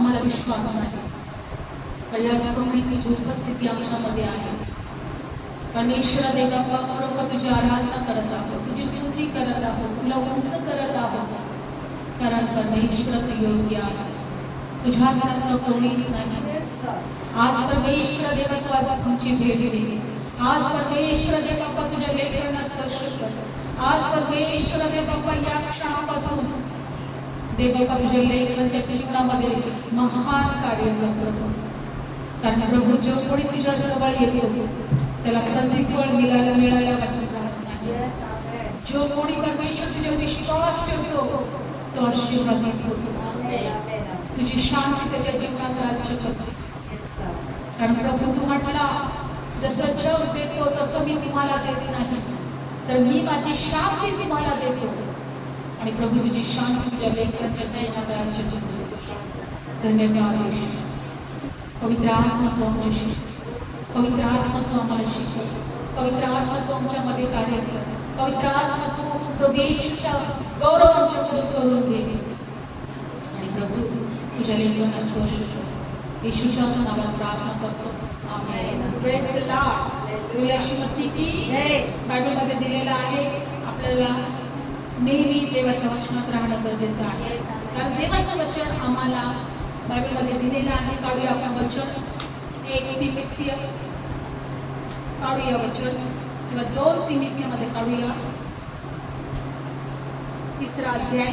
आम्हाला विश्वास आहे की या समय तुझी उपस्थिती आमच्यामध्ये आहे. परमेश्वर देवा बाप्पा तुझी आराधना करत आहोत, तुझी स्तुती करत आहोत, तुला उंच करत आहोत, कारण परमेश्वर तू योग्य आहे. तुझ्यासारखं कोणीच नाही. आज परमेश्वर देवा तू आमची भेट घे. आज परमेश्वर देवा बाप्पा तुझ्या लेकरांना स्पर्श कर. आज परमेश्वर देवा बाप्पा या क्षणापासून देवा बाप्पा तुझ्या लेकरांच्या जीवनामध्ये महान कार्य करतो. कारण प्रभू जो कोणी तुझ्या जवळ येतो त्याला प्रतिफळ मिळायला पाहिजे. जो कोणी परमेश्वर तुझ्या विश्वास ठेवतो तो आशीर्वादित होतो. तुझी शांती त्याच्या जीवनात राज्य करतो. कारण प्रभू तू म्हटला जसं जग देतो तसं मी तुम्हाला देत नाही, तर मी माझी शांती तुम्हाला देतो. आणि प्रभू तुझी शांती तुझ्या लेकरांच्या जीवनात राज्य करतो. धन्यवाद. पवित्र आत्मा तू आमच्याशी, पवित्र आत्मा तू आम्हाला शिकव, पवित्र आत्मा तू आमच्यामध्ये कार्य कर, पवित्र आत्मा तू प्रभू येशूचा गौरव आमच्याकडे करून घे. आणि प्रभू तुझ्या लेकरांना स्पर्श कर. येशूच्या नावात प्रार्थना करतो. आमेन. Praise the lord. येशू मसीह की जय. बायबलमध्ये दिलेला आहे आपल्याला नेहमी देवाच्या वचनात राहणं गरजेचं आहे. कारण देवाचं वचन आम्हाला बायबलमध्ये दिलेलं आहे. काढूया आपण वचन. 1 तिमोथेय काढूया वचन, किंवा 2 तिमोथेमध्ये काढूया 3रा अध्याय.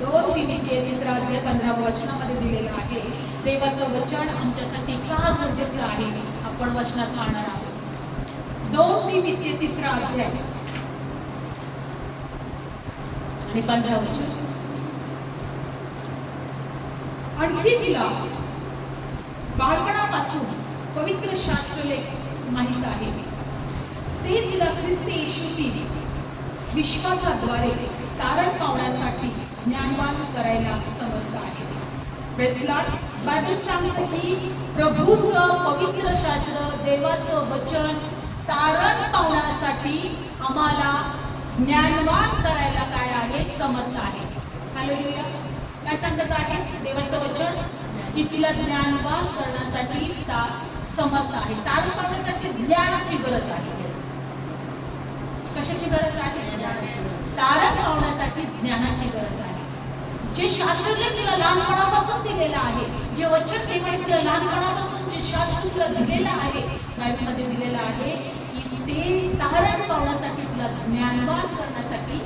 2 तिमोथेय 3रा अध्याय 15व्या वचनामध्ये दिलेलं आहे. देवाचं वचन आमच्यासाठी का गरजेचं आहे आपण वचनात पाहणार आहोत. 2 तिमोथेय 3रा अध्याय आणि 15 वचन. आणखी तिला बाळपणापासून पवित्र शास्त्रलेख माहित आहे. ते तिला ख्रिस्त येशूतील विश्वासाद्वारे तारण पावण्यासाठी ज्ञानवान करायला समर्थ आहे. Praise Lord. बायबल सांगतं की प्रभूचं पवित्र शास्त्र, देवाचं वचन तारण पावण्यासाठी आम्हाला ज्ञानवान करायला काय आहे? समर्थ आहे. हालेलुया. काय सांगत आहे देवाचं वचन? की तुला ज्ञानवान करण्यासाठी समर्थ आहे. तारण पावण्यासाठी ज्ञानाची गरज आहे. कशाची गरज आहे? तारण पावण्यासाठी ज्ञानाची गरज आहे. जे शास्त्र तुला लहानपणापासून दिलेलं आहे, जे वचन देवाने तुला लहानपणापासून जे शास्त्र तुला दिलेलं आहे, बायबलमध्ये दिलेलं आहे की ते तारण पावण्यासाठी तुला ज्ञानवान करण्यासाठी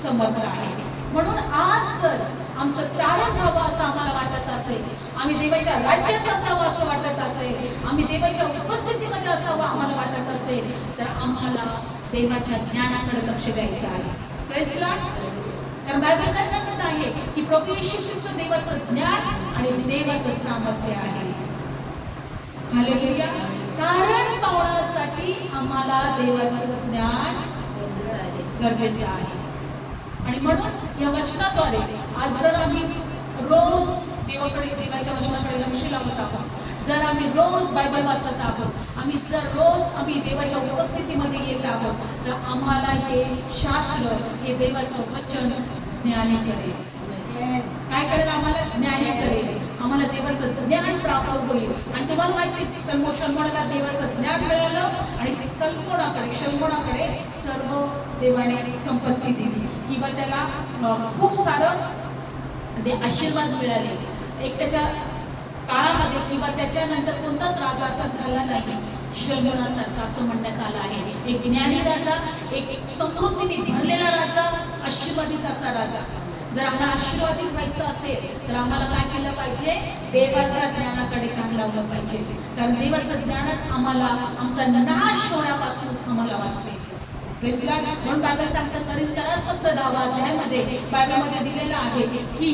समर्थ आहे. म्हणून आज जर आमचं तारण व्हावं असं आम्हाला वाटत असेल, आम्ही देवाच्या राज्यात असावं असं वाटत असेल, आम्ही देवाच्या उपस्थितीमध्ये असावं आम्हाला वाटत असेल, तर आम्हाला देवाच्या ज्ञानाकडे लक्ष द्यायचं आहे. Praise Lord. कारण बायबल काय सांगत आहे की प्रभू येशू ख्रिस्त देवाचं ज्ञान आणि देवाचं सामर्थ्य आहे. हालेलुया. तारण पावण्यासाठी आम्हाला देवाचं ज्ञान गरजेचं आहे. आणि म्हणून या वचनाद्वारे आज जर आम्ही रोज देवाच्या वचनाकडे लक्ष लावत आहोत, जर आम्ही रोज बायबल वाचत आहोत, आम्ही देवाच्या उपस्थितीमध्ये येत आहोत, तर आम्हाला हे शास्त्र, हे देवाचं वचन ज्ञानी करेल. काय करेल? आम्हाला ज्ञानी करेल. आम्हाला देवाचं ज्ञान प्राप्त होईल. आणि तुम्हाला माहिती शल्मोनाला देवाचं ज्ञान मिळालं आणि शल्मोनाकडे सर्व देवाने संपत्ती दिली, किंवा त्याला खूप सारं आशीर्वाद मिळाले. एक त्याच्या काळामध्ये किंवा त्याच्यानंतर कोणताच राजा असा झाला नाही शल्मोनासारखा, असं म्हणण्यात आलं आहे. एक ज्ञानी राजा, एक समृद्धीने भरलेला राजा, आशीर्वादित असा राजा. जर आम्हाला आशीर्वादित व्हायचं असेल तर आम्हाला काय केलं पाहिजे? देवाच्या ज्ञानाकडे कान लावलं पाहिजे. कारण देवाचं ज्ञानच आम्हाला आमचा नाश होण्यापासून आम्हाला वाचवेल. Praise lord. म्हणून बायबल सांगतं कोरिंथीय पत्र 10व्या अध्यायामध्ये बायबलमध्ये दिलेलं आहे की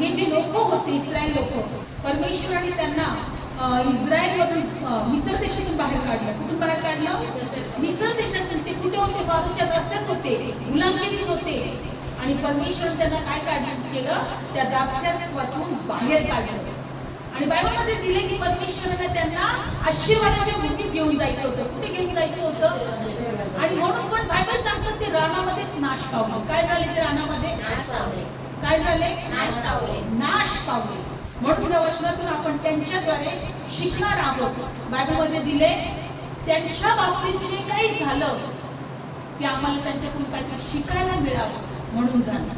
हे जे लोक होते, इस्रायल लोक, परमेश्वराने त्यांना इस्रायलमधून मिस्र देशातून बाहेर काढलं. कुठून बाहेर काढलं? मिस्र देशातून. ते कुठे होते? बारूच्या रस्त्यात होते, गुलामगिरीत होते. आणि परमेश्वर त्यांना काय केलं? त्या दास्यत्वातून बाहेर काढलं. आणि बायबलमध्ये दिले की परमेश्वराने त्यांना आशीर्वादाच्या भूमीत घेऊन जायचं होतं. कुठे घेऊन जायचं होतं? आणि म्हणून पण बायबल सांगतं सांगतं ते रानामध्येच नाश पावले. काय झाले ते रानामध्ये? काय झाले? नाश पावले. म्हणून या वचनातून आपण त्यांच्याद्वारे शिकणार आहोत. बायबलमध्ये दिले त्यांच्या बाबतीत जे काही झालं ते आम्हाला त्यांच्याकडून काहीतरी शिकायला मिळावं म्हणून झालं.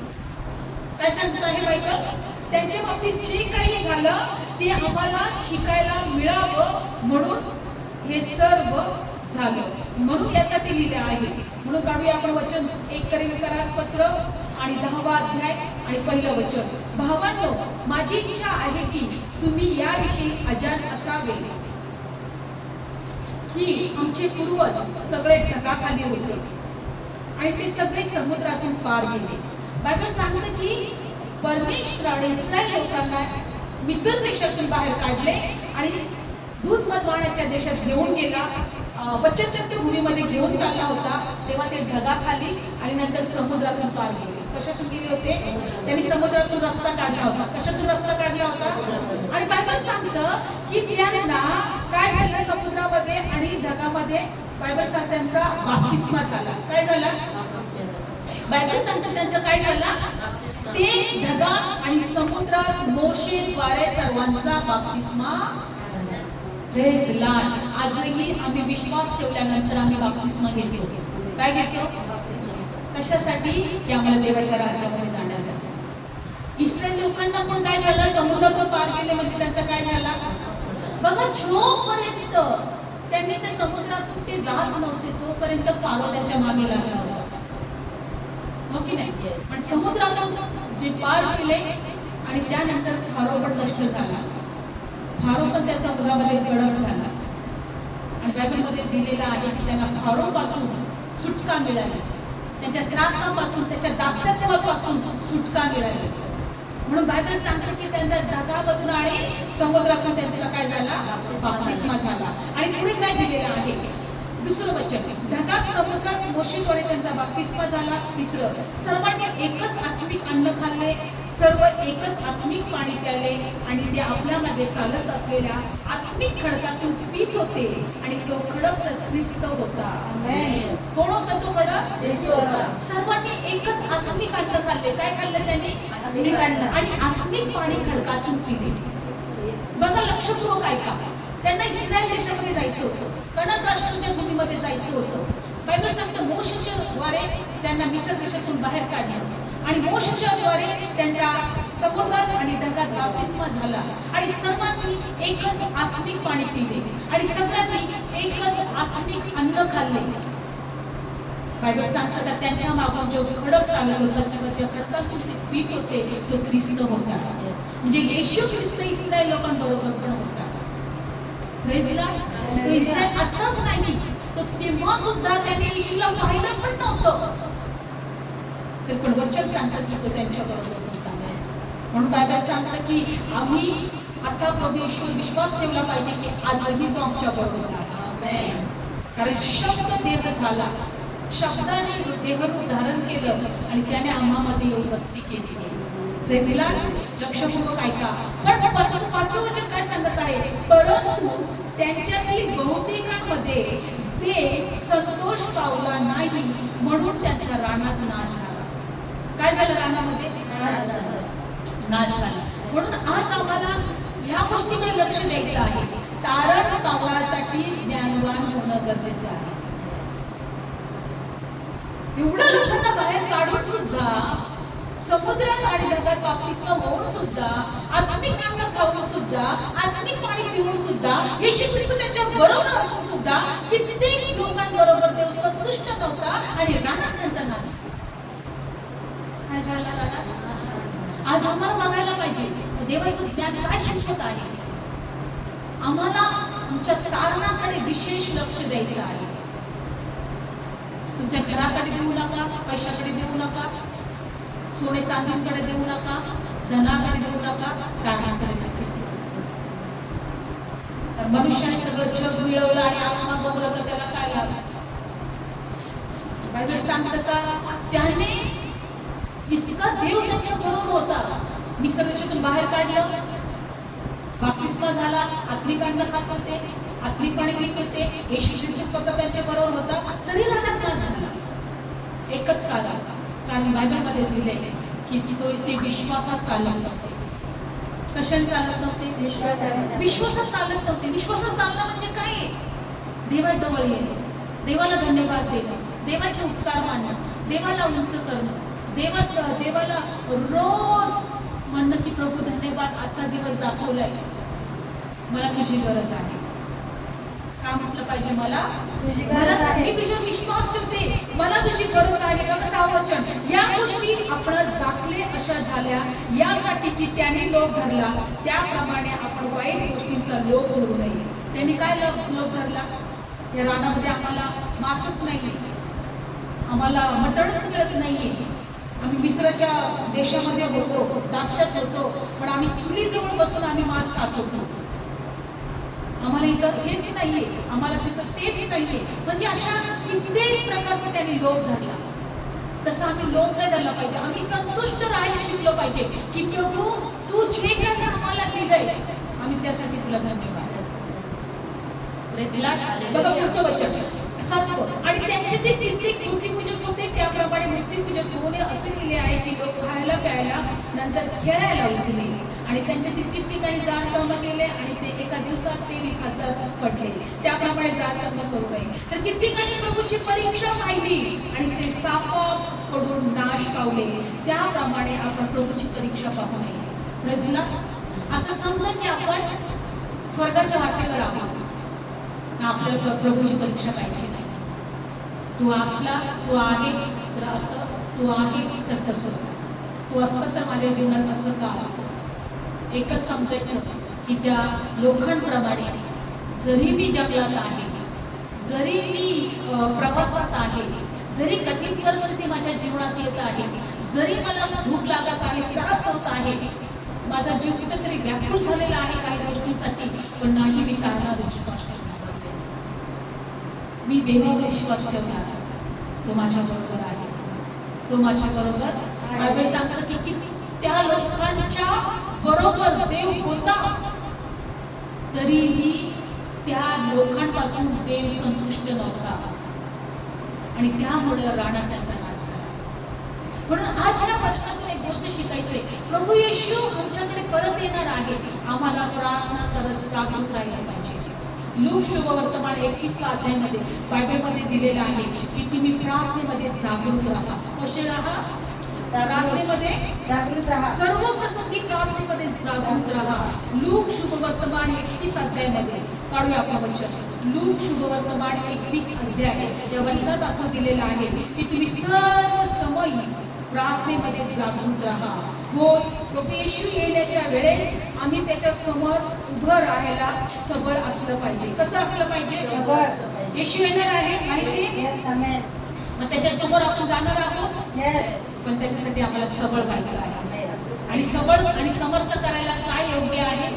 काय सांगत आहे बायबल? त्यांच्या बाबतीत जे काही झालं ते आम्हाला शिकायला मिळावं म्हणून हे सर्व झालं. म्हणून यासाठी लिहिले आहे. म्हणून काढूया आपण वचन 1 कोरिन्थीय पत्र आणि 10वा अध्याय आणि पहिलं वचन. भावांनो, माझी इच्छा आहे की तुम्ही याविषयी अजाण असावे की आमचे पूर्वज सगळे ढगाखाली होते आणि ते सगळे समुद्रातून पार गेले. बायबल सांगतं की परमेश्वराने इस्रायल लोकांना मिस्र देशातून बाहेर काढले आणि दूध मध वाहण्याच्या देशात घेऊन गेला. वचनचक्र भूमीमध्ये घेऊन चालला होता तेव्हा ते ढगाखाली आणि नंतर समुद्रातून पार गेले. कशातून गेले होते? त्यांनी समुद्रातून रस्ता काढला होता. कशातून रस्ता काढला होता? आणि बायबल सांगतं की त्यांना काय झालं समुद्रामध्ये आणि ढगामध्ये? बायबल सांगतं त्यांचा बाप्तिस्मा झाला. काय झाला? बायबल सांगतं त्यांचं काय झालं? ते ढगात आणि समुद्रात मोशेद्वारे सर्वांचा बाप्तिस्मा. Praise Lord. आजही आम्ही विश्वास ठेवल्यानंतर आम्ही बाप्तिस्मा घेतो. काय घेतो? कशासाठी? की आम्हाला देवाच्या राज्यामध्ये जाण्यासाठी. इस्रायल लोकांना पण काय झालं? समुद्रातून पार गेले म्हणजे त्यांचा काय झाला? बघा, जोपर्यंत त्यांनी ते समुद्रातून ते जात नव्हते तोपर्यंत फारो त्यांच्या मागे लागला होता. हो की नाही? पण समुद्रातून जे पार केले आणि त्यानंतर फारो पण नष्ट झाला. फारो पण त्या समुद्रामध्ये गडप झाला. आणि बायबलमध्ये दिलेलं आहे की त्यांना फारो पासून सुटका मिळाली. त्यांच्या त्रासापासून, त्याच्या दास्यत्वापासून सुटका मिळाली. म्हणून बायबल सांगते की त्यांचा ढगामधून आणि समुद्रातून त्यांचा काय झाला? बाप्तिस्मा झाला. आणि पुढे काय दिलेलं आहे? दुसरं वचन, ढगात समुद्रात मोशेद्वारे त्यांचा बाप्तिस्मा झाला. तिसरं, सर्वांनी एकच आत्मिक अन्न खाल्ले, सर्व एकच आत्मिक पाणी प्याले आणि ते आपल्यामध्ये चालत असलेल्या आत्मिक खडकातून पीत होते आणि तो खडक तर ख्रिस्त होता. कोण होता तो खडक? ख्रिस्त होता. सर्वांनी एकच आत्मिक अन्न खाल्ले. काय खाल्लं त्यांनी? आत्मिक अन्न. आणि आत्मिक पाणी खडकातून पिले. बघा, लक्षपूर्वक ऐका. त्यांना इस्रायल देशामध्ये जायचं होतं, कनान राष्ट्राच्या भूमीमध्ये जायचं होतं. बायबल सांगतं मोशेच्या द्वारे त्यांना मिस्र देशातून बाहेर काढलं आणि मोशेच्या द्वारे त्यांचा समुद्रात आणि ढगात बाप्तिस्मा झाला आणि सर्वांनी एकच आत्मिक पाणी पिले आणि सगळ्यांनी एकच आत्मिक अन्न खाल्ले. बायबल सांगतं का त्यांच्या मागून जो खडक चालत होता किंवा ज्या खडकातून ते पीत होते तो ख्रिस्त होता. म्हणजे येशू ख्रिस्त इस्रायल लोकांबरोबर पण होता. Praise Lord. तो इस्रायल आताच नाही, तो तेव्हा सुद्धा त्याने येशूला पाहिलं पण नव्हतं, तर पण वचन सांगतं की तो त्यांच्या बरोबर होता. म्हणून बायबल सांगतं की आम्ही आता प्रभू येशूवर विश्वास ठेवला पाहिजे की आजही तो आमच्या बरोबर आहे. कारण शब्द देह झाला, शब्दाने देहरूप धारण केलं आणि त्याने आम्हामध्ये येऊन वस्ती केली. Praise Lord. लक्षपूर्वक ऐका. पण पाचवं वचन काय सांगत आहे? परंतु त्यांच्यातील बहुतेकांमध्ये ते संतोष पावला नाही म्हणून त्यांचा रानात नाश झाला. काय झालं? रानामध्ये नाश झाला. म्हणून आज आम्हाला ह्या गोष्टीकडे लक्ष द्यायचं आहे. तारण पावण्यासाठी ज्ञानवान होणं गरजेचं आहे. एवढ्या लोकांना बाहेर काढून सुद्धा, समुद्रात आणि ढगात बाप्तिस्मा होऊन सुद्धा, आत्मिक अन्न खाऊन सुद्धा, आत्मिक पाणी पिऊन सुद्धा, येशू ख्रिस्त त्यांच्या बरोबर असून सुद्धा कित्येक लोकांबरोबर देव संतुष्ट नव्हता आणि रानात त्यांचा नाश झाला. आज आम्हाला बघायला पाहिजे देवाचं ज्ञान काय शिकवत आहे. आम्हाला आमच्या कारणाकडे विशेष लक्ष द्यायचं आहे. तुमच्या घराकडे देऊ नका, पैशाकडे देऊ नका, सोने चांदीकडे देऊ नका, धनाकडे देऊ नका, कारणाकडे नक्कीच. तर मनुष्याने सगळं जग मिळवलं आणि आत्मा गमवला तर त्याला काय लागलं? बायबल सांगतं का त्याने इतका देव त्यांच्या बरोबर होता. मिस्र देशातून बाहेर काढलं, बाप्तिस्मा झाला, आत्मिक अन्न खात होते, आत्मिक पाणी पित होते, येशू ख्रिस्त स्वतः त्यांच्या बरोबर होता, तरी रानात नाश झाला. एकच कारण बायबलमध्ये दिले की ते विश्वासात चालत नव्हते. कशाने चालत नव्हते? विश्वासात चालत नव्हते. विश्वासात चालणं म्हणजे काय? देवाजवळ येणं, देवाला धन्यवाद देणं, देवाचे उपकार मानणं, देवाला उंच करणं, देवाला रोज म्हणणं की प्रभू धन्यवाद, आजचा दिवस दाखवलाय, मला तुझी गरज आहे. का म्हटलं पाहिजे? मी तुझ्यावर विश्वास ठेवते, मला तुझी गरज आहे. बघा 6 वचन, या गोष्टी आपण दाखले अशा झाल्या यासाठी की त्याने लोभ धरला, त्याप्रमाणे आपण वाईट गोष्टींचा लोभ धरू नये. त्यांनी काय लोभ धरला? या रानामध्ये आम्हाला मांसच नाहीये, आम्हाला मटणच मिळत नाहीये, आम्ही मिस्राच्या देशामध्ये होतो, दास्यात होतो, पण आम्ही चुलीजवळ बसून आम्ही मांस खात होतो. आम्हाला इथं हेच नाहीये, आम्हाला तिथं तेच नाहीये. म्हणजे अशा कित्येक प्रकारचा त्यांनी लोभ धरला. तसं आम्ही लोभ नाही धरला पाहिजे. आम्ही संतुष्ट राहायला शिकलो पाहिजे की प्रभू तू जे काही आम्हाला दिलंय आम्ही त्यासाठी तुला धन्यवाद. बघा पुढचं वचन 7. आणि त्यांचे ते कित्येक मूर्तीपूजक होते, त्याप्रमाणे मूर्तीपूजक होणे असे लिहिले आहे की लोक खायला प्यायला नंतर खेळायला उठले. आणि त्यांच्या तितकीच ठिकाणी जाणकर्म केले आणि ते एका दिवसात 23,000 पडले. त्याप्रमाणे जाणकर्म करू नये. तर कित्येकांनी प्रभूची परीक्षा पाहिली आणि ते सापाकडून नाश पावले. त्याप्रमाणे आपण प्रभूची परीक्षा पाहू नये. प्रजला असं समजा की आपण स्वर्गाच्या वाटेवर आहोत, आपल्याला प्रभूची परीक्षा पाहिजे नाही. तू असला, तू आहे तर असं, तू आहे तर तसं, तू असतं तर माझ्या जीवनात असं का असतं. एकच समजायचं की त्या लोखंडप्रमाणे जरी मी जगलात आहे, जरी मी प्रवासात आहे, जरी कठीण परिस्थिती माझ्या जीवनात येत आहे, जरी मला भूक लागत आहे, त्रास होत आहे, माझा जीव कुठेतरी व्याकुळ झालेला आहे काही गोष्टींसाठी, पण नाही मी कारणावर विश्वास ठेवणार, मी देवावर विश्वास ठेवणार. तो माझ्या बरोबर आहे, तो माझ्या बरोबर. बायबल सांगतं की त्या लोकांच्या बरोबर देव होता, तरीही त्या लोकांपासून देव संतुष्ट नव्हता आणि त्यामुळे रानात त्यांचा नाश झाला. म्हणून आज या वचनातून एक गोष्ट शिकायची, प्रभू येशू आमच्याकडे परत येणार आहे, आम्हाला प्रार्थना करत जागृत राहिलं पाहिजे. लूक शुभवर्तमान 21 अध्यायामध्ये बायबलमध्ये दिलेलं आहे की तुम्ही प्रार्थनेमध्ये जागृत राहा. कसे राहा? प्रार्थनेमध्ये जागृत राहा. सर्व प्रसंगी प्रार्थनेमध्ये जागृत राहा. लूक शुभवर्तमान 21 अध्यायामध्ये काढूया आपण वचन. लूक शुभवर्तमान 21 अध्याय, या वचनात असं दिलेलं आहे की तुम्ही सर्व समय प्रार्थनेमध्ये जागृत राहा. हो, प्रभू येशू येण्याच्या वेळेस आम्ही त्याच्या समोर उभं राहायला सबळ असलं पाहिजे. कसं असलं पाहिजे? येशू येणार आहे माहिती, मग त्याच्या समोर आपण जाणार आहोत, पण त्याच्यासाठी आपल्याला सबळ व्हायचं आहे. आणि सबळ आणि समर्थ करायला काय योग्य आहे?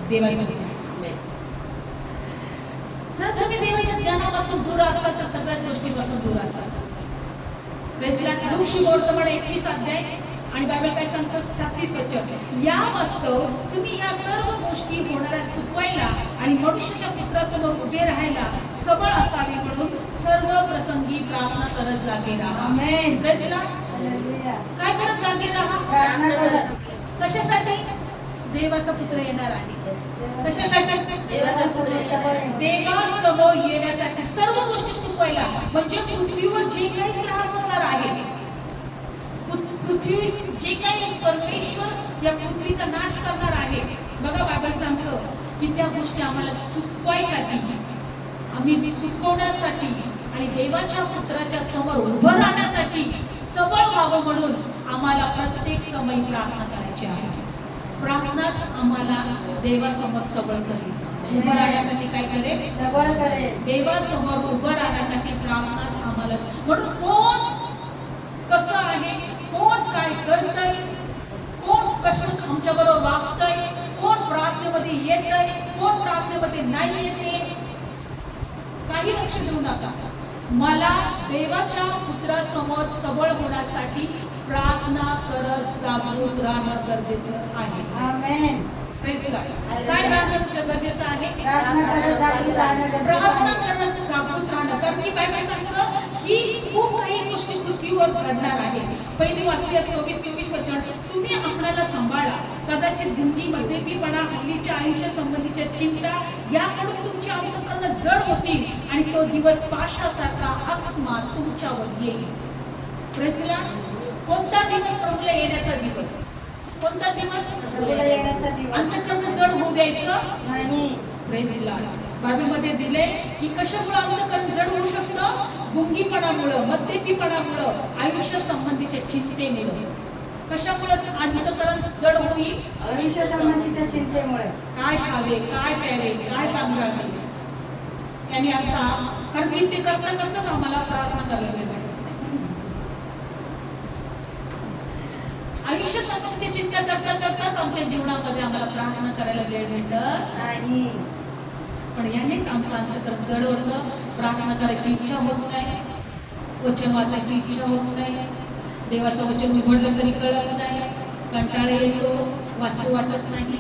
देवाचं ज्ञान. जर तुम्ही देवाच्या ज्ञानापासून दूर असाल तर सगळ्याच गोष्टीपासून दूर असाल. Praise Lord. लूक शुभवर्तमान 21 अध्याय आणि बायबल काय सांगतं? 36 वचन. या वास्तव तुम्ही या सर्व गोष्टी होणाऱ्या चुकवायला आणि मनुष्याच्या पुत्रासमोर उभे राहायला सबळ असावे म्हणून सर्व प्रसंगी प्रार्थना करत जागे राहा. आमेन. Praise lord. काय करत जागे राहा? प्रार्थना करत. कशासाठी? देवाचा पुत्र येणार आहे. कशासाठी? देवासमोर येण्यासाठी. सर्व गोष्टी चुकवायला म्हणजे पृथ्वीवर जे काही त्रास होणार आहे, पृथ्वी जे काही परमेश्वर या पृथ्वीचा नाश करणार आहे, बघा बायबल सांगतं की त्या गोष्टी आम्हाला चुकवायसाठी, आम्ही चुकवण्यासाठी आणि देवाच्या पुत्राच्या समोर उभं राहण्यासाठी सबळ व्हावं म्हणून आम्हाला प्रत्येक समय प्रार्थना करायची आहे. प्रार्थनाच आम्हाला देवासमोर सबळ करेल. उभं राहण्यासाठी काय करेल? सबळ करेल. देवासमोर उभं राहण्यासाठी प्रार्थनाच आम्हाला. म्हणून कोण कसं आहे, कोण काय करतंय, कोण कसं आमच्या बरोबर वागतंय, कोण प्रार्थनेमध्ये येतंय, कोण प्रार्थनेमध्ये नाही येते, काही लक्ष देऊ नका. मला देवाच्या पुत्रासमोर सबळ होण्यासाठी प्रार्थना करत जागृत राहणं गरजेचं आहे. आमेन. Praise lord. काय राहणं गरजेचं आहे? प्रार्थना करत जागृत राहणं. प्रार्थना करत जागृत राहणं. कारण की बायबल सांगतं की खूप काही गोष्टी पृथ्वीवर घडणार आहे. पहिली वाचूया 24 वचन. तुम्ही आपल्याला सांभाळा, कदाचित गुंगी, मद्यपीपणा, हल्लीच्या आयुष्य संबंधीच्या चिंता याकडून तुमचे अंतःकरण जड होतील आणि तो दिवस पाशासारखा अकस्मात तुमच्यावर येईल. Praise Lord. कोणता दिवस? प्रभूला येण्याचा दिवस. कोणता दिवस? प्रभूला येण्याचा दिवस. अंतःकरण जड होऊ द्यायचं नाही. Praise Lord. बायबलमध्ये दिले की कशामुळे अंतःकरण जड होऊ शकतं? गुंगीपणामुळं, मद्यपीपणामुळं, आयुष्य संबंधीच्या चिंतेमुळं. कशामुळे अंतःकरण जड होईल? आयुष्य संबंधीच्या चिंतेमुळे. काय खावे, काय प्यावे, काय पांघरावे यांनी आमचा, कारण की ते करता करताच आम्हाला प्रार्थना करायला भेटत. आयुष्य संबंधीची चिंता करता करताच आमच्या जीवनामध्ये आम्हाला प्रार्थना करायला वेळ भेटत नाही. पण यानेच आमचं अंतःकरण जड होतं. प्रार्थना करायची इच्छा होत नाही, वचन वाचायची इच्छा होत नाही, देवाचं वचन उघडलं तरी कळत नाही, कंटाळा येतो, वाचू वाटत नाही.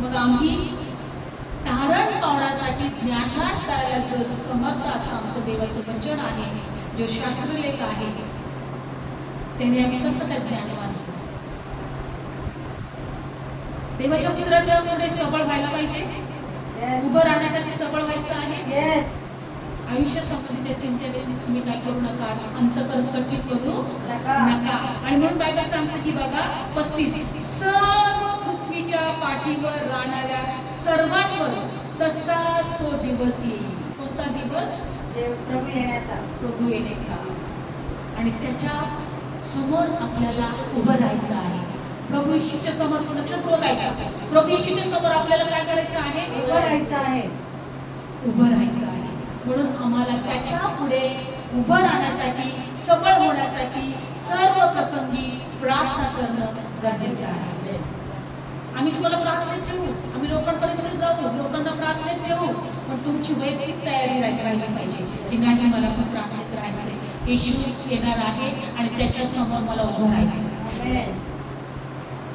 मग आम्ही तारण पावण्यासाठी ज्ञानवान करायला जो समर्थ असं आमचं देवाचं वचन आहे, जो शास्त्रलेख आहे, त्याने आम्ही कसं काय ज्ञानवान? देवाच्या पुत्राच्या पुढे सबळ व्हायला पाहिजे. उभं राहण्यासाठी सबळ व्हायचं आहे. आयुष्य संबंधीच्या चिंतेने तुम्ही काय करू नका, अंतःकरण कठीण करू नका. आणि म्हणून बायबल सांगते की बघा 35, सर्व पृथ्वीच्या पाठीवर राहणाऱ्या सर्वांवर तसाच तो दिवस येईल. कोणता दिवस? प्रभू येण्याचा. प्रभू येण्याचा. आणि त्याच्या समोर आपल्याला उभं राहायचं आहे. प्रभू येशूच्या समोर प्रभू येशूच्या समोर आपल्याला काय करायचं आहे? उभं राहायचं आहे. उभं राहायचं आहे. म्हणून आम्हाला त्याच्या पुढे उभं राहण्यासाठी, सबळ होण्यासाठी सर्व प्रसंगी प्रार्थना करणं गरजेचं आहे. आम्ही तुम्हाला प्रार्थनेत ठेवू, आम्ही लोकांपर्यंत जाऊ, लोकांना प्रार्थनेत ठेवू, पण तुमची वैयक्तिक तयारी राहिली पाहिजे की नाही, मला पण प्रार्थनेत राहायचंय. येशू येणार आहे आणि त्याच्या समोर मला उभं राहायचं.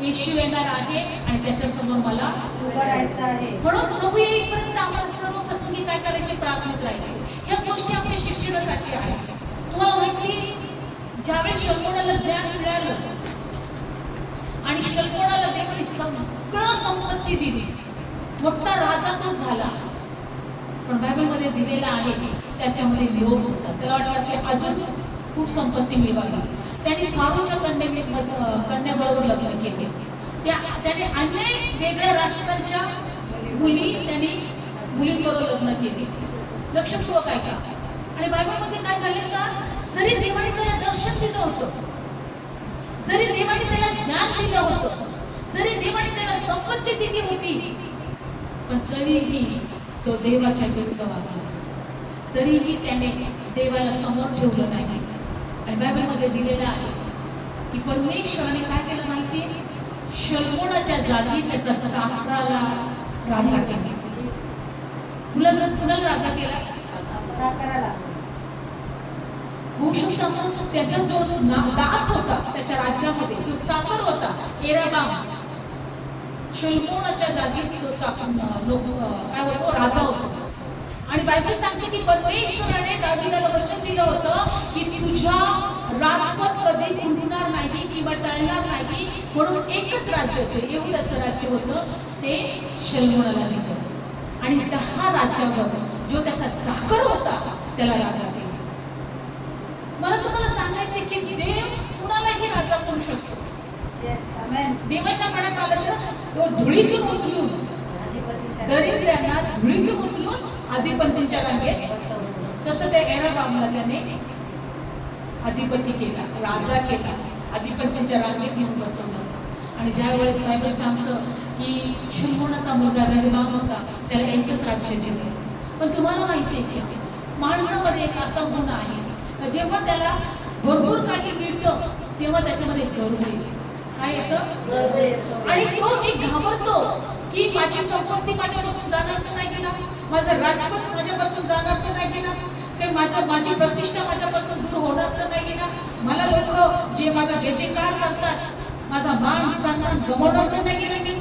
येशू येणार आहे आणि त्याच्या समोर मला उभं राहायचं आहे. म्हणून प्रभू येईपर्यंत आम्हाला सर्व प्रसंगी काय करायचे? प्रार्थनेत राहायचे. ह्या गोष्टी आमच्या शिक्षणासाठी आहेत. तुम्हाला माहिती, ज्यावेळेस शल्मोनाला ज्ञान मिळालं आणि शल्मोनाला देवाने सगळं संपत्ती दिली, मोठा राजा तो झाला, पण बायबलमध्ये दिलेला आहे त्याच्यामध्ये लोभ होता. त्याला वाटलं की अजून खूप संपत्ती मिळवावी. त्यांनी फारोच्या कन्याबरोबर लग्न केले. त्याने अनेक वेगळ्या राष्ट्रांच्या मुलींबरोबर लग्न केले. लक्षपूर्वक ऐका. आणि बायबलमध्ये काय झालं का, जरी देवाने त्याला दर्शन दिलं होतं, जरी देवाने त्याला ज्ञान दिलं होतं, जरी देवाने त्याला संपत्ती दिली होती, पण तरीही तो देवाच्या विरुद्ध वागला. तरीही त्याने देवाला समोर ठेवलं नाही. आणि बायबलमध्ये दिलेलं आहे की परमेश्वराने काय केलं माहितीये? शल्मोनाच्या जागी त्याचा चाकराला राजा केला. कुणाला राजा केला? चाकराला. होऊ शकतं असं, त्याचा जो दास होता त्याच्या राज्यामध्ये, जो चाकर होता एराबाम, शल्मोनाच्या जागी तो काय होतो? राजा होतो. आणि बायबल सांगते की परमेश्वराने दावीदाला वचन दिलं होतं की तुझ्या राजपद कधी तुटणार नाही किंवा टळणार नाही. म्हणून एकच राज्य होतं, यहूदाचं राज्य होतं, ते शल्मोनाला दिलं. आणि 10 राज्यावर जो त्याचा चाकर होता त्याला राजा केला. मला तुम्हाला सांगायचं की देव कुणालाही राजा करू शकतो. देवाच्या मनात आलं तर तो धुळीतून उचलून, दरिद्र्यांना धुळीतून उचलून अधिपतींच्या रांगेत, तसं त्या एराबामला त्याने अधिपती केला, राजा केला, अधिपतींच्या रांगेत घेऊन बसवलं. आणि ज्या वेळेस बायबल सांगतं की शल्मोनाचा मुलगा रेहबाम होता, त्याला एकच राज्य दिलं. पण तुम्हाला माहिती आहे की माणसामध्ये एक असा गुण आहे, जेव्हा त्याला भरपूर काही मिळतं तेव्हा त्याच्यामध्ये गर्व येतो. काय येतं? आणि तो एक घाबरतो की माझी संपत्ती माझ्यापासून जाणार तर नाही ना, माझं राजपद माझ्यापासून जाणार तर नाही ना, काही माझी प्रतिष्ठा माझ्यापासून दूर होणार तर नाही ना, मला लोक जे माझा जे कार करतात, माझा मान सन्मान गमावणार तर नाही ना मी.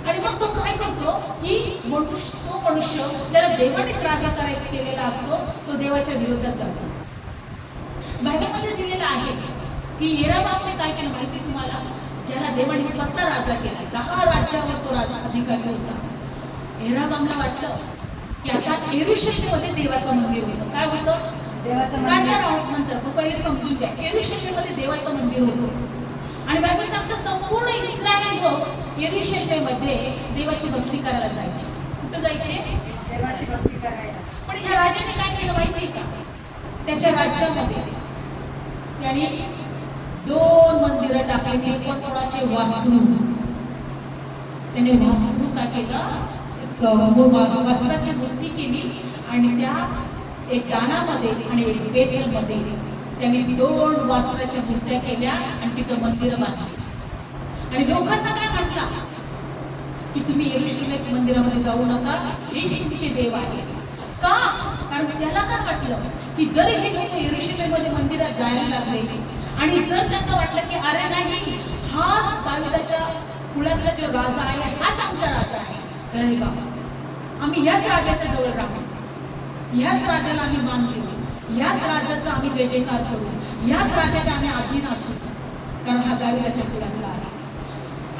आणि मग तो काय करतो की तो मनुष्य ज्याला देवानेच राजा केलेला असतो, तो देवाच्या विरोधात जातो. बायबलमध्ये दिलेलं आहे की येराबामने काय केलं माहिती तुम्हाला? ज्याला देवाने स्वतः राजा केला, 10 राज्यावर तो राजा अधिकारी होता. येराबामला वाटलं की आता यरूशलेममध्ये देवाचं मंदिर होतं. काय होतं? देवाचं काढणार मंदिर. आहोत नंतर, पण पहिले समजून घ्या. यरूशलेममध्ये देवाचं मंदिर होतं आणि बायबल सांगतं संपूर्ण इस्रायल लोक यरूशलेममध्ये देवाची भक्ती करायला जायचे. कुठं जायचे? देवाची भक्ती करायला. पण ह्या राजाने काय केलं माहिती का? त्याच्या राज्यामध्ये त्याने 2 मंदिरं टाकली. ते पण कोणाचे? वासरू. त्याने वासरू काय केलं? वासराची मूर्ती केली आणि त्या एक दानामध्ये आणि एक बेथलमध्ये त्यांनी 2 वासराच्या मूर्त्या केल्या आणि तिथं मंदिरं बांधली. आणि लोकांना काय म्हटलं की तुम्ही यरूशलेम मंदिरामध्ये जाऊ नका, हे तुमचे देव आहे. का? कारण त्याला काय वाटलं की जर हे लोक यरूशलेममध्ये मंदिरात जायला लागले आणि जर त्यांना वाटलं की अरे नाही, हा दाविदाच्या कुळातला जो राजा आहे हाच आमचा राजा आहे, अरे बाबा आम्ही ह्याच राजाच्या जवळ राहू, ह्याच राजाला आम्ही मान देऊ, ह्याच राजाचा आम्ही जय जयकार करू, ह्याच राजाच्या आम्ही अधीन असू, कारण हा दाविदाच्या कुळातला आहे.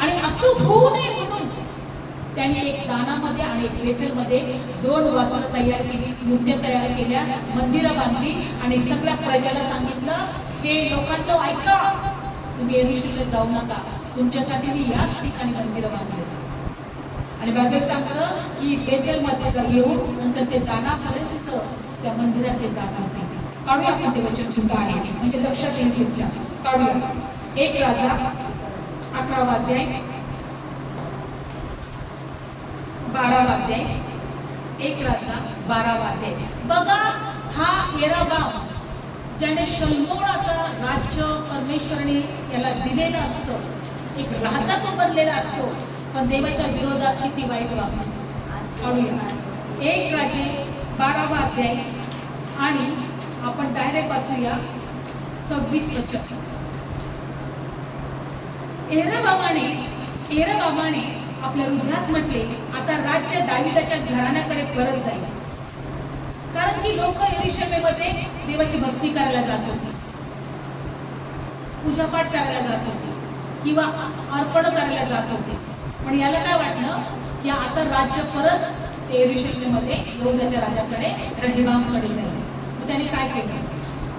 आणि असं होऊ नये म्हणून त्यांनी एक दानामध्ये आणि एक बेथलमध्ये 2 वस्त्र तयार केली, मूर्त्या तयार केल्या, मंदिरं बांधली आणि सगळ्या प्रजेला सांगितलं, हे लोकांना ऐका, तुम्ही यरूशलेम जाऊ नका, तुमच्यासाठी मी याच ठिकाणी मंदिरं बांधली. आणि बायबल सांगतं की बेथलमध्ये येऊन नंतर ते दानापर्यंत त्या मंदिरात ते जात होते. काढूया आपण ते वचन छोटं आहे म्हणजे लक्षात येईल तुमच्या. काढूया 1 राजा 11 अध्याय 12 अध्याय 1 राजा 12 अध्याय. बघा, हा येराबाम ज्याने शंभोळाचा राज्य परमेश्वराने याला दिलेलं असतं, एक राजा तो बनलेला असतो, पण देवाच्या विरोधात किती वाईट वागतो. काढूया 1 राजे 12 अध्याय आणि आपण डायरेक्ट वाचूया 26 वचन. येराबामाने आपल्या हृदयात म्हटले, आता राज्य दाविदाच्या घराण्याकडे परत जाईल. कारण की लोक यरूशलेममध्ये देवाची भक्ती करायला जात होती, पूजापाठ करायला जात होते किंवा अर्पण करायला जात होते. पण याला काय वाटलं की आता राज्य परत यरूशलेममध्ये यहूदाच्या राजाकडे रेहबामकडे जाईल. मग त्याने काय केलं?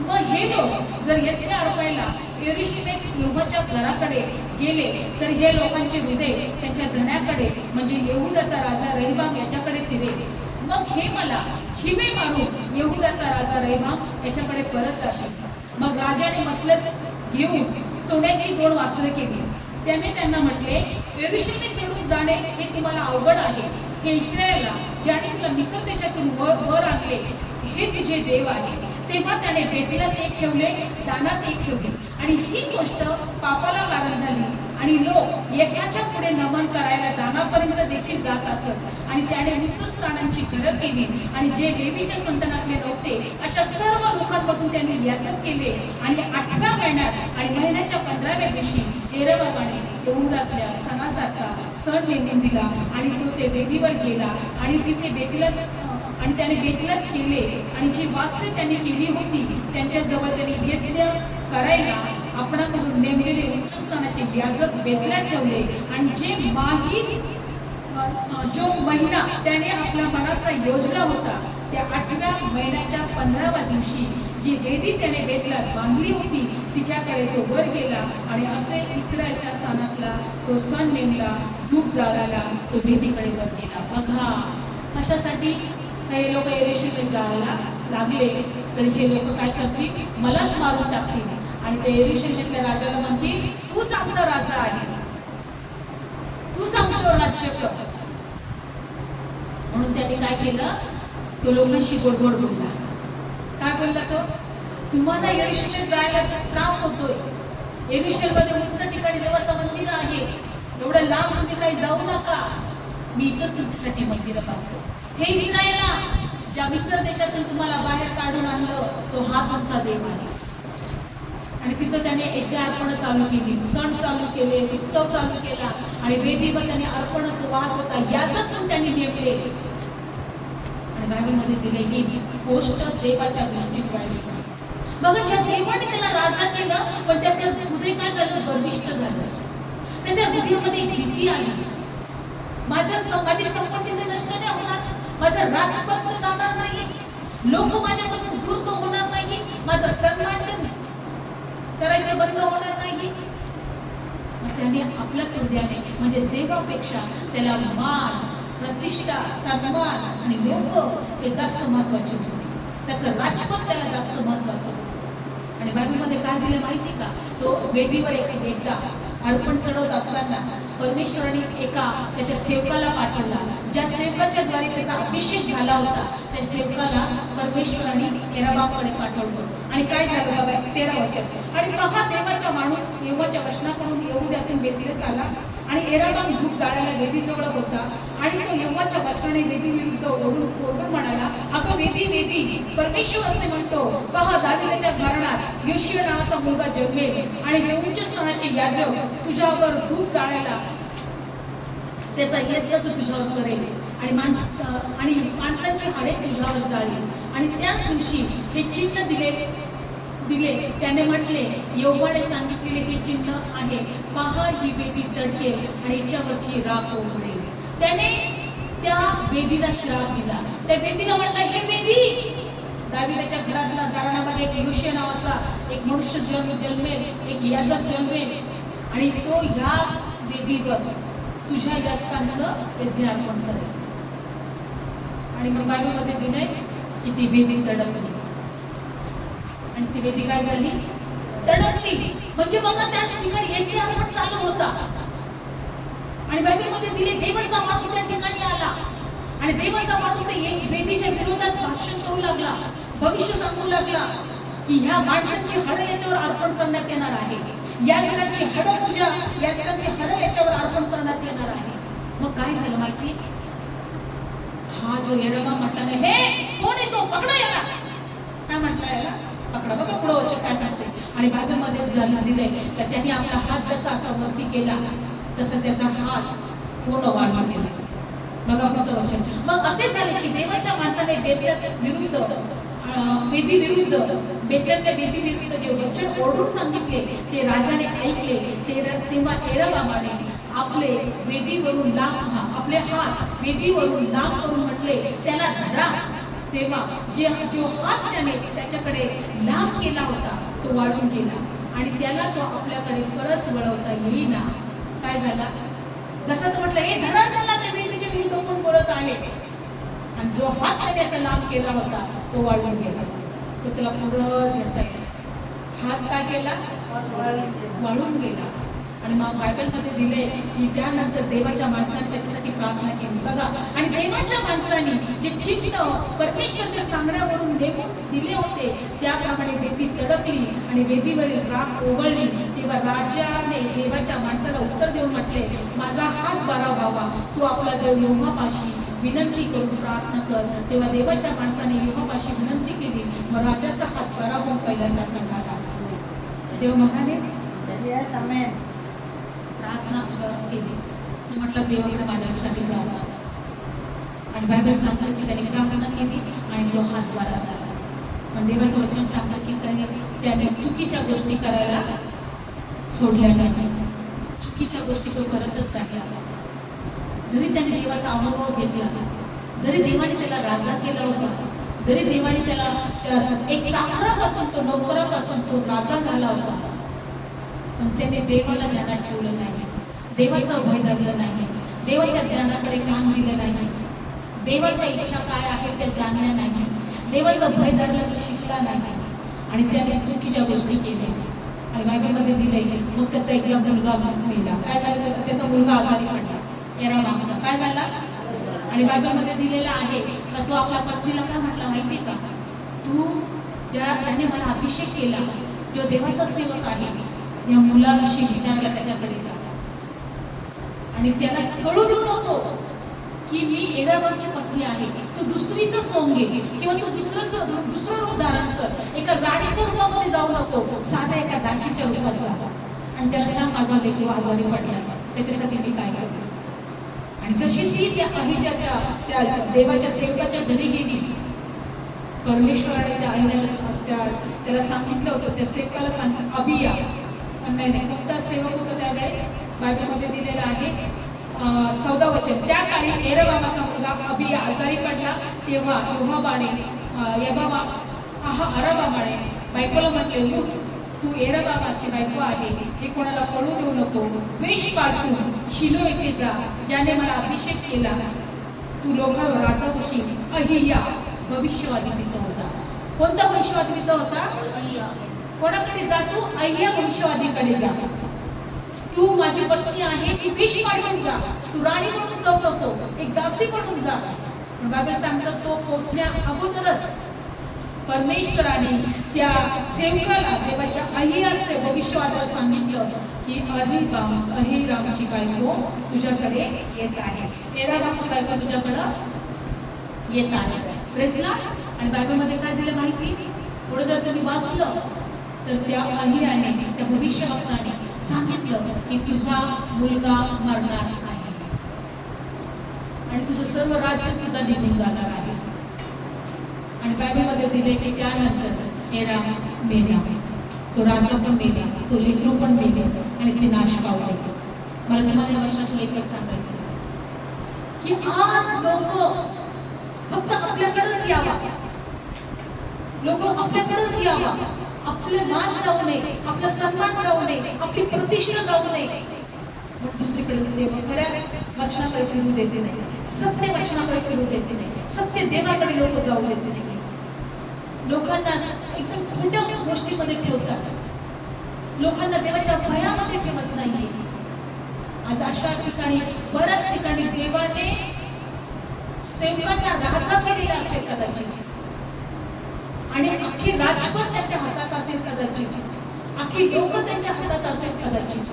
मग हे लोक जर यज्ञ अर्पायला यरूशलेम यहोवाच्या घराकडे गेले तर हे लोकांचे हृदय त्यांच्या धन्याकडे म्हणजे यहूदाचा राजा रेहबाम याच्याकडे फिरेल. मग हे मला शिवे मारून यहूदाचा राजा रेहबाम याच्याकडे परत जातील. मग राजाने मसलत घेऊन सोन्याची 2 वासरं केली. त्याने त्यांना म्हटले, यरूशलेम सोडून जाणे हे तुम्हाला अवघड आहे. हे इस्रायला ज्याने तुला मिस्र देशातून वर आणले हे तुझे देव आहे. तेव्हा त्याने बेथेलात 1 ठेवले, दानात 1 ठेवले आणि ही गोष्ट पापाला कारण झाली. आणि लोक एकाच्या पुढे नमन करायला दानापर्यंत देखील जात असत आणि त्याने उच्च स्थानांची घरं केली आणि जे लेवीच्या संतानातले नव्हते अशा सर्व लोकांमधून त्यांनी याचक केले. आणि 8व्या महिन्यात आणि महिन्याच्या 15व्या दिवशी येराबामाने यहूदातल्या सणासारखा सण नेमून दिला आणि तो ते वेदीवर गेला आणि तिथे आणि त्याने बेथेलात केले आणि जी वास्त्रे त्यांनी केली होती त्यांच्या जवळ त्यांनी यज्ञ करायला आपणाकडून नेमलेले उच्चस्थानाचे याजक बेथेलात ठेवले. आणि जो महिना त्याने आपल्या मनाचा योजला होता त्या 8व्या महिन्याच्या 15व्या दिवशी जी वेदी त्याने बेथेलात बांधली होती तिच्याकडे तो वर गेला आणि असे इस्रायलच्या सणातला तो सण नेमला, धूप जाळायला तो वेदीकडे वर गेला. बघा कशासाठी हे लोक यरूशलेम जायला लागले तर हे लोक काय करतील? मलाच मारून टाकतील आणि ते यरूशलेमच्या राजाला म्हणतील, तूच आमचा राजा आहे, तूच आमच्यावर राज्य कर. म्हणून त्यांनी काय केलं? तो लोकांशी गोडगोड बोलला. काय बोलला तो? तुम्हाला यरूशलेम जायला त्रास होतोय, यरूशलेममध्ये उंच ठिकाणी देवाचं मंदिर आहे, एवढं लांब तुम्ही काही जाऊ नका, मी इथंच तुमच्यासाठी मंदिरं बांधतो. हे इस्रायला ज्या मिस्र देशातून तुम्हाला बाहेर काढून आणलं तो हा तुमचा देव आहे. आणि तिथं त्याने यज्ञ अर्पण चालू केली, सण चालू केले, उत्सव चालू केला आणि वेदीवर त्याने अर्पण वाहत होता, याजक पण त्यांनी नेमले. आणि बायबलमध्ये दिले ही गोष्ट देवाच्या दृष्टीत वाईट. बघा, ज्या देवाने त्याला राजा केलं, पण त्याचं हृदय काय झालं? गर्विष्ठ झालं. त्याच्या हृदयामध्ये एक भीती आली. माझी संपत्ती तर नष्ट नाही होणार, माझं राजपद तर जाणार नाही, लोक माझ्यापासून दूर तर होणार नाही, माझं सन्मान करायचं बंद होणार नाही. मग त्याने आपल्याच हृदयाने म्हणजे देवापेक्षा त्याला मान, प्रतिष्ठा, सन्मान आणि लोक हे जास्त महत्वाचे होते. त्याचं राजपद त्याला जास्त महत्वाचं होतं. आणि बायबलमध्ये काय दिलं माहिती का? तो वेदीवर एकदा अर्पण चढवत असताना परमेश्वराने एका त्याच्या सेवकाला पाठवला. ज्या सेवकाच्या द्वारे त्याचा अभिषेक झाला होता, त्या सेवकाला परमेश्वराने एराबाकडे पाठवलं. आणि काय झालं बघा, 13 वचन. आणि पहा, देवाचा माणूस यहोवाच्या वचनाकडून यहूद्यातून बेथलेस आला, आणि एराबाम धूप जाळायला वेदीजवळ होता. आणि तो यहोवाच्या वचनाने वेदी विरुद्ध ओरडून म्हणाला, अगं वेदी वेदी, परमेश्वर असे म्हणतो, पहा, दाविदाच्या घराण्यात योशिया नावाचा मुलगा जन्मेल, आणि जे उच्च स्थानाचे याजक तुझ्यावर धूप जाळायला त्याचा यज्ञ तो तुझ्यावर करेल, आणि माणसांची हाडे तुझ्यावर जाळेल. आणि त्याच दिवशी हे चिन्ह दिले त्याने म्हटले, यहोवाने सांगितलेले हे चिन्ह आहे, पहा, ही वेदी तडकेल आणि याच्यावरची राख उघडेल. त्याने त्या वेदीला श्राप दिला. त्या वेदीला म्हटलं, हे वेदी, दाविदाच्या घरातल्या दाराणामध्ये एक योशिया नावाचा एक मनुष्य जन्मेल, एक याजक जन्मेल, आणि तो ह्या वेदीवर तुझ्या याजकांचं यज्ञ अर्पण करेल. आणि मग बायबलमध्ये दिलंय की ती वेदी तडकली. आणि ती वेदी काय झाली? तडकली. म्हणजे बघा, त्या ठिकाणी यज्ञ अर्पण चालू होता. आणि बायबलमध्ये दिले, देवाचा माणूस त्या ठिकाणी आला, आणि देवाचा माणूस ते वेदीच्या विरोधात भाषण करू लागला, भविष्य सांगू लागला की ह्या माणसांची हडं याच्यावर अर्पण करण्यात येणार आहे, या जगाची हडं, तुझ्या याचकांची हडं याच्यावर अर्पण करण्यात येणार आहे. मग काय झालं माहिती? हा जो एराबा म्हटला ना, हे कोण आहे तो, पकडा याला. काय म्हटलं? याला पकडा. बघा पुढं वचन काय सांगते. आणि बायबलमध्ये दिलंय तर त्यांनी आपला हात जसा असा वरती केला, तसं त्याचा हात पूर्ण वाढला गेला. बघा पुढचं वचन. मग असे झाले की देवाच्या माणसाने बेथलेहम विरुद्ध बेथलेहमच्या वेदी विरुद्ध जे वचन ओरडून सांगितले ते राजाने ऐकले. तेव्हा एराबामाने आपले हात वेदीवरून लांब करून म्हटले, त्याला धरा. तेव्हा जो हात त्याने त्याच्याकडे लांब केला होता तो वाळून गेला, आणि त्याला तो आपल्याकडे परत वळवता येईना. काय झाला? जसंच म्हटलं, हे धरा त्याला, त्या वेदीचे विरुद्ध कोण बोलत आहे. आणि जो हात त्याने असा लांब केला होता तो वाळून गेला. तो त्याला परत घेता येईल. हात काय केला? वाळून गेला. आणि मग बायबलमध्ये दिले की त्यानंतर देवाच्या माणसाने त्याच्यासाठी प्रार्थना केली. बघा, आणि देवाच्या माणसाने जे चिन्ह परमेश्वरच्या सांगण्यावरून दिले होते त्याप्रमाणे वेदी तडकली आणि वेदीवरील राख ओघळली. तेव्हा राजाने देवाच्या माणसाला उत्तर देऊन म्हटले, माझा हात बरा व्हावा, तू आपला देव यहोवापाशी विनंती करून प्रार्थना कर. तेव्हा देवाच्या माणसाने यहोवापाशी विनंती केली. मग राजाचा हात बरा होऊन पहिल्यासारखा झाला. देव महाने प्रार्थना केली. म्हटलं, देवाकडे माझ्यासाठी प्रार्थना. आणि बायबल सांगतं की त्याने प्रार्थना केली आणि तो हात बरा झाला. पण देवाचं वचन सांगतं की त्याने चुकीच्या गोष्टी करायला सोडल्या नाही. चुकीच्या गोष्टी तो करतच राहिला. जरी त्याने देवाचा अनुभव घेतला, जरी देवाने त्याला राजा केला होता, जरी देवाने त्याला एक चाकरापासून तो नोकरापासून तो राजा झाला होता, पण त्याने देवाला ध्यानात ठेवलं नाही, देवाचं भय धरलं नाही, देवाच्या ध्यानाकडे कान दिलं नाही, देवाच्या इच्छा काय आहेत त्या जाणल्या नाही, देवाचं भय धरलं तो शिकला नाही, आणि त्याने चुकीच्या गोष्टी केल्या. आणि बायबलमध्ये दिले मग त्याचा एक मुलगा मेला. काय झालं? त्याचा मुलगा आजारी पडला. एराबामचा काय झाला? आणि बायबलमध्ये दिलेला आहे का तो आपल्या पत्नीला काय म्हटला माहिती का? तू त्याने मला अभिषेक केला, जो देवाचा सेवक आहे, या मुलाविषयी विचारला त्याच्याकडे जा, आणि त्याला कळू देऊ नको की मी एराबामची पत्नी आहे. तू दुसरीचं सोंग घे किंवा तू दुसरं रूप धारण कर. एका राणीच्या रूपामध्ये जाऊ नको, साध्या एका दाशीच्या रूपात जा, आणि त्याला सांग माझा लेकरू आजारी पडला, त्याच्यासाठी मी काय करतो. आणि जशी ती त्या अहिजाच्या त्या देवाच्या सेवकाच्या घरी गेली, परमेश्वराने त्या त्याला सांगितलं होतं, त्या सेवकाला सांगितलं अबिया, पण नाही कोणता सेवक होता त्यावेळेस बायबलमध्ये दिलेला आहे 14 वचन. त्या काळी एरबामाचा मुलगा अबिया आजारी पडला, तेव्हा योवाबाने अरबामाने बायकोला म्हटले, उठ, तू एरबामाची बायको आहे, हे कोणाला पडू देऊ नको. वेश पाठवून शिलो येथे जा, ज्याने मला अभिषेक केला. तू लोकांवर राजा होशील. अहिया भविष्यवादी तिथं होता. कोणता भविष्यवादी तिथं होता? अहिया. कोणाकडे जा? तू अहिया भविष्यवादीकडे जा. तू माझी पत्नी आहे, ती वेश पाठवून जा. तू राणी म्हणून जाऊ नको, एक दासी म्हणून जा. पण बायबल सांगतात तो पोचण्या अगोदरच परमेश्वराने त्या सेवकाला, देवाच्या अहियाने भविष्यवादाला सांगितलं की अहिरामची बायको तुझ्याकडे येत आहे, एराबामची बायको तुझ्याकडं येत आहे. Praise Lord. आणि बायबलमध्ये काय दिलं माहिती? पुढे जर तुम्ही वाचलं तर त्या अहियाने, त्या भविष्यवक्ताने सांगितलं की तुझा मुलगा मरणार आहे आणि तुझं सर्व राज्य सुद्धा निघून जाणार आहे. आणि बायबलमध्ये दिले की त्यानंतर एराम मेला, तो राजा पण मेला, तो लेकरू पण मेले आणि ते नाश पावले. मला तुम्हाला या वर्षातलं एकच सांगायचं की आज लोक फक्त आपल्याकडेच यावा, लोक आपल्याकडेच यावा, आपले मान जाऊ नये, आपला सन्मान जाऊ नये, आपली प्रतिष्ठा जाऊ नये. मग दुसरीकडे देव खऱ्या वचनाकडे फिरू देते नाही, सत्य वचनाकडे फिरू देते नाही, सत्य देवाकडे लोक जाऊ देते नाही. लोकांना एकदम खोट्या गोष्टीमध्ये ठेवतात, लोकांना देवाच्या भयामध्ये ठेवत नाहीये. आज अशा ठिकाणी, बऱ्याच ठिकाणी देवाने सेवकांना राजा केलेला असेल कदाचित, आणि अख्खी राजपद त्यांच्या हातात असेल कदाचित, अख्खी लोक त्यांच्या हातात असेल कदाचित.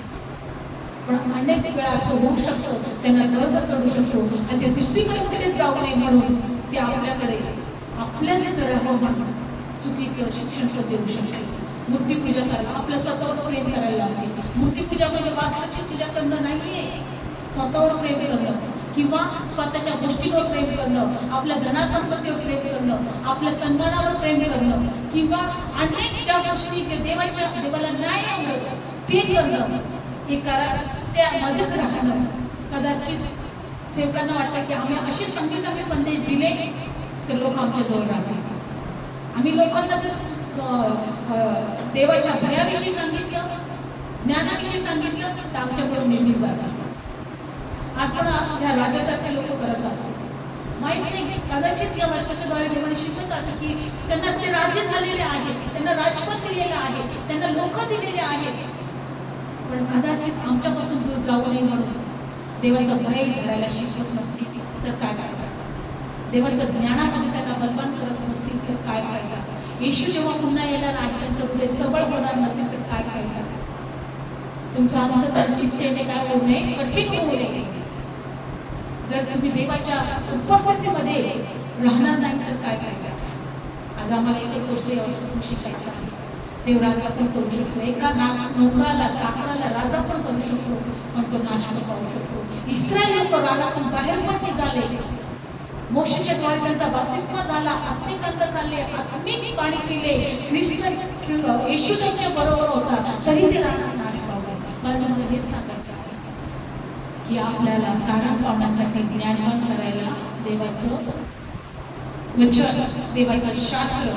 पण अनेक वेळा असं होऊ शकतं, त्यांना गर्व चढू शकतो आणि ते दुसरीकडे कुठे जाऊ नये म्हणून ते आपल्याकडे आपल्याच राहावं म्हणून चुकीचं शिक्षण देऊ शकते. मूर्तीपूजा करायला, आपल्या स्वतःवर प्रेम करायला लागते. मूर्तीपूजा म्हणजे वास्तवाची पूजा करणं नाहीये, स्वतःवर प्रेम करणं किंवा स्वतःच्या गोष्टीवर प्रेम करणं, आपल्या धनासंपत्तीवर प्रेम करणं, आपल्या सन्मानावर प्रेम करणं, किंवा अनेक ज्या गोष्टी जे देवाला नाही आवडत ते करणं, हे करा, त्यामध्येच राहणं. कदाचित सेवकांना वाटतं की आम्ही अशी चांगले संदेश दिले तर लोक आमच्या जवळ राहतील. आम्ही लोकांना जर देवाच्या भयाविषयी सांगितलं, ज्ञानाविषयी सांगितलं तर आमच्याकडून नेहमी जातात. आज पण ह्या राजासारखे लोक करत असतात. माहित नाही, कदाचित या वचनाच्या द्वारे देवाने शिकवत असत की त्यांना ते राज्य झालेले आहे, त्यांना राजपद दिलेलं आहे, त्यांना लोक दिलेले आहेत, पण कदाचित आमच्यापासून दूर जाऊ नये म्हणून देवाचं भय धरायला शिकवत नसतील तर काय करतात? देवाचं ज्ञानामध्ये त्यांना बलवान करत नसतील तर काय करतात? येशू जेव्हा पुन्हा येणार आहे, त्यांचं हृदय सबळ होणार नसेल तर काय करतात? तुमचा अंतःकरण चित्तेने काय होऊ नये, कठीण होऊ नये. जर तुम्ही देवाच्या उपस्थितीमध्ये राहणार नाही तर काय करतात? आज आम्हाला एकच गोष्ट यावरून शिकायचं आहे, देव राजा पण करू शकतो, एका नोकराला, चाकराला राजा पण करू शकतो, पण तो नाश पण पाहू शकतो. इस्रायल लोक रानातून बाहेर पण निघाले, मोशेच्या द्वारे त्यांचा बप्तिस्मा झाला, आत्मिक अन्न खाल्ले, आत्मिक पाणी पिले, ख्रिस्त येशू त्यांच्या बरोबर होता, तरी ते रानात नाश पावले. मला तुम्हाला हेच सांगायचं आहे की आपल्याला तारण पावण्यासाठी ज्ञानवान करायला देवाचं वचन, देवाचं शास्त्र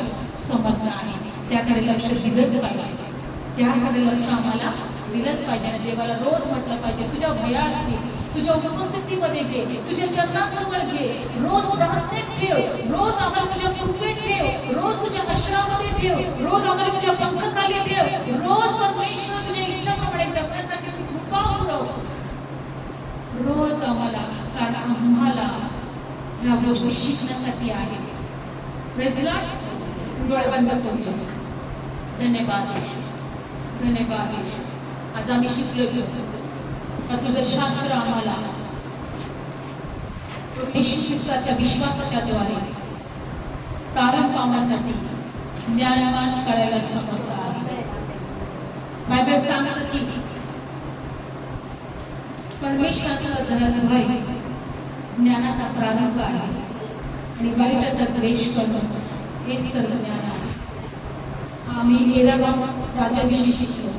समर्थ आहे, त्याकडे लक्ष दिलंच पाहिजे, त्याकडे लक्ष आम्हाला दिलंच पाहिजे. आणि देवाला रोज म्हटलं पाहिजे, तुझ्या भयात घे, तुझ्या उपस्थितीमध्ये घे, तुझ्या चरणाजवळ घे, रोज प्रार्थनेत ठेव, रोज आम्हाला तुझ्या कृपेत ठेव, रोज तुझ्या आश्रयामध्ये ठेव, रोज आम्हाला तुझ्या पंखाखाली ठेव, रोज परमेश्वर तुझ्या इच्छाप्रमाणे जगण्यासाठी तू कृपा पुरव रोज आम्हाला, कारण आम्हाला ह्या गोष्टी शिकण्यासाठी आहे. Praise Lord. डोळे बंद करूया. धन्यवाद, धन्यवाद. आज आम्ही शिकलो का तुझं शास्त्र आम्हाला येशू ख्रिस्ताच्या विश्वासाच्या द्वारे तारण पावण्यासाठी ज्ञानवान करायला समर्थ आहे. बायबल सांगतं की परमेश्वराचं भय ज्ञानाचा प्रारंभ आहे आणि वाईटाचा द्वेष करणं हेच तर ज्ञान आहे. आम्ही एरागाम राजाविषयी शिकलो,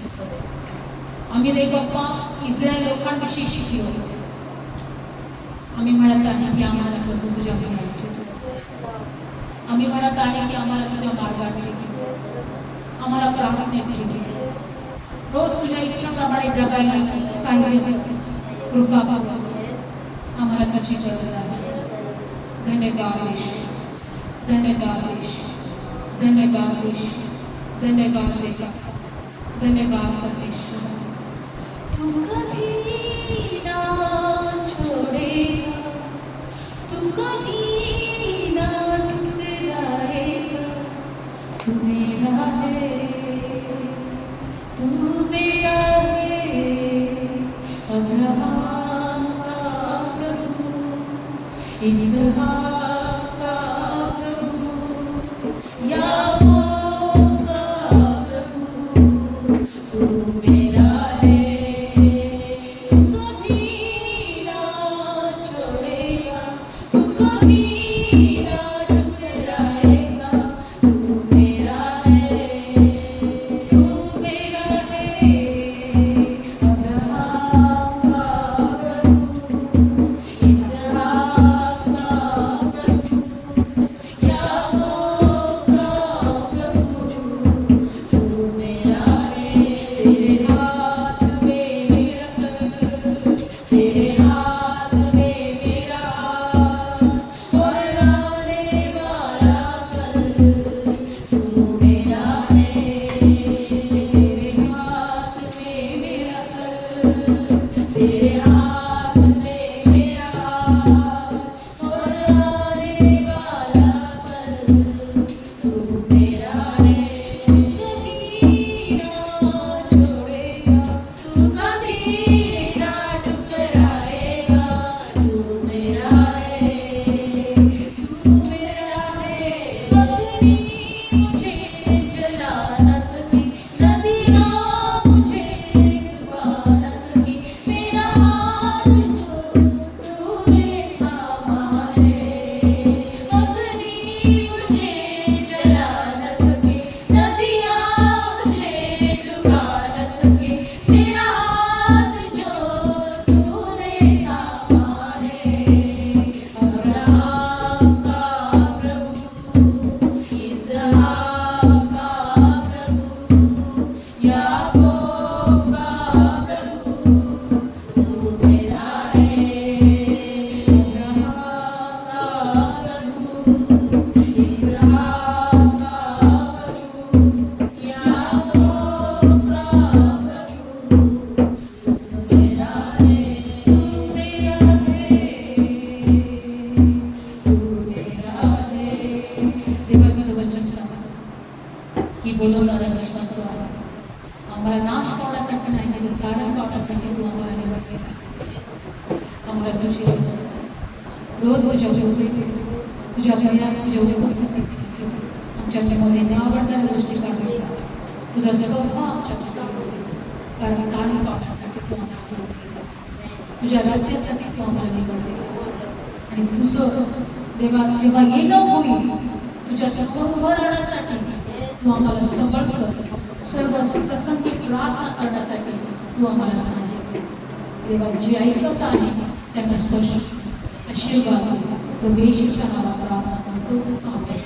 आम्ही रे बाप्पा इस्रायल लोकांविषयी शिकलो. आम्ही म्हणत आहे की आम्हाला प्रभू तुझ्या भयात ठेव. आम्ही म्हणत आहे की आम्हाला तुझ्या मार्गात ठेव, आम्हाला प्रार्थनेत ठेव. रोज तुझ्या इच्छेप्रमाणे जगायला साहित्य कृपा बाबा, आम्हाला तुझी गरज आहे. धन्यवाद येशू, धन्यवाद येशू, धन्यवाद येशू, धन्यवाद देवा, धन्यवाद परमेश्वर. तू कभी ना छोड़ेगा, तू कभी ना ठुकराएगा. तू मेरा है, तू मेरा है, अब्राहम का प्रभु, इसहाक का प्रभु, याकूब का प्रभु. तू मेरा है, तू कभी ना छोड़ेगा, तू कभी ना ठुकराएगा. तू मेरा है, तू मेरा है, अब्राहम का प्रभु, इसहाक का प्रभु, याकूब का प्रभु. तू मेरा है, तेरे हाथ में मेरा कर, तेरे हाथ में मेरा हाथ, और आने वाला कल. तू मेरा है, तेरे हाथ में मेरा कर, तेरे हाथ में मेरा हाथ, और आने वाला कल. तू मेरा है, तू कभी ना छोड़ेगा, तू कभी ना ठुकराएगा. तू मेरा है, तू मेरा है. अग्नि मुझे जला न सकी, नदियाँ मुझे डुबा न सकी. मेरा हाथ जो तूने थामा है, अग्नि मुझे जला न सके, नदियाँ मुझे डुबा न सके. मेरा हाथ जो तूने थामा है, अब्राहम का प्रभु, इसहाक का प्रभु, याकूब का प्रभु. तू मेरा है, अब्राहम का प्रभु, इसहाक का प्रभु, याकूब का प्रभु. तू मेरा है, तू मेरा है, तू मेरा है. देवा तुझं वचन सांग की बोलवणारा विश्वासू आहे. आम्हाला नाश पावण्यासाठी नाही, तर तारण पावण्यासाठी तू आम्हाला निवडलेला. आम्हाला तुझी गरज आहे. रोज तुझ्या जोडी, तुझ्या भयात, तुझ्या उपस्थितीत आमच्यामध्ये न आवडणाऱ्या गोष्टी काढल्या. तुझा स्वभाव आमच्यामध्ये येऊ दे. कारण तारण पावण्यासाठी तू आम्हाला निवडलेला, तुझ्या राज्यासाठी तू आम्हाला निवडलेला. आणि तुझं देवा जेव्हा येणं होईल, तुझ्या समोर राहण्यासाठी तू आम्हाला सबळ कर. सर्व प्रसंगी प्रार्थना करण्यासाठी तू आम्हाला सांगितले. देवा जे ऐकत आहे त्यांना स्पर्श आशीर्वाद प्रवेशाच्या नावात प्रार्थना करतो. आमेन.